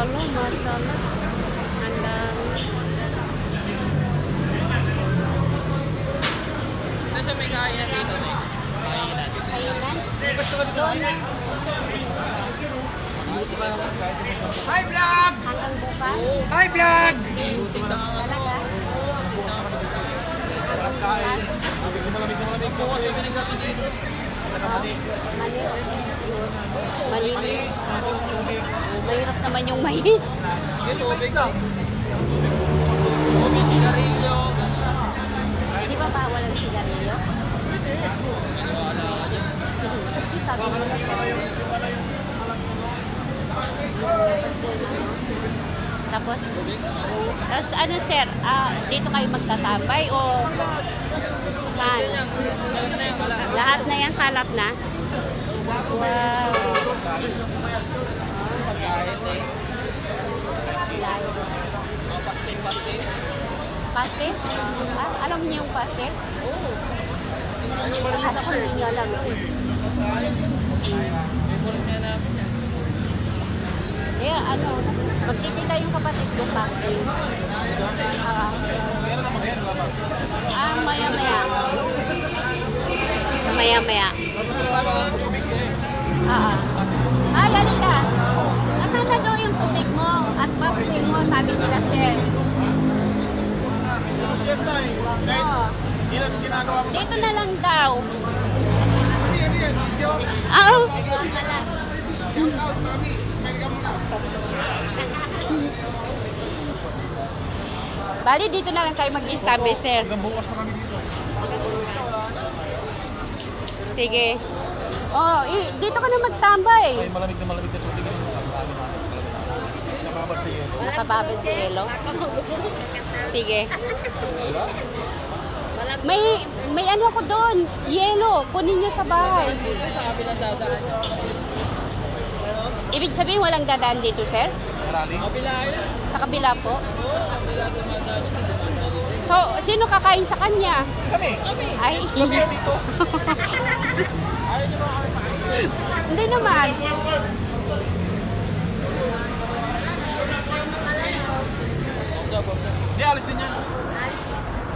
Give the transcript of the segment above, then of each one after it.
Ano, mashallah. Ang dami. Saan may kaya dito na eh? Kainan? Doon. Hi vlog! Hanggang bukas? Hi vlog! Talaga? Malinis. Mahirap naman yung mais. Tubig lang. Tubig, sigarilyo. Di ba bawal ang sigarilyo? Sabi mo na tapos ano sir, dito kayo magtatambay o saan? Lahat na yan kalat na? Wow. Pastel? Alam niyo yung pastel? Oo. Akala ko hindi niyo alam. Yeah, ano, magtitinda yung kapatid ko pastel. Maya-maya. Maya-maya. Lali ka. Nasaan na daw yung tubig mo at pastel mo, sabi nila sir. Dito na lang daw. Bali, dito na lang kayo mag-establish, sir. Hanggang bukas na kami dito. Sige. Dito ka na magtambay. Ay, malamig na tubig. Nakababad sa iyo. Nakababad sa yelo? Sige. May ano ko doon. Yelo. Kunin niyo sa bahay. Sa kabilang dadaan. Ibig sabihin walang dadaan dito, sir? Marami. Kabila yun. Sa kabila po? Kabila dumadaan yun. So, sino kakain sa kanya? Kami. Ay, Kami hindi. dito. Ayaw niyo ba kami makain? Hindi naman. Hindi, alis din yan.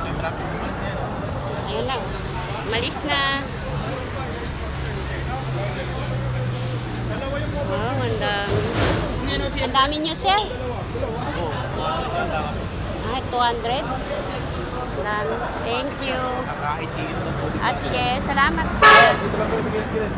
May traffic. Alis na yan. Ayun lang. Malis na. Wow, ang dami. Ang dami niyo, sir. 200. Dami. Thank you. Nakain dito. Sige, salamat. Dito lang po sa gilid.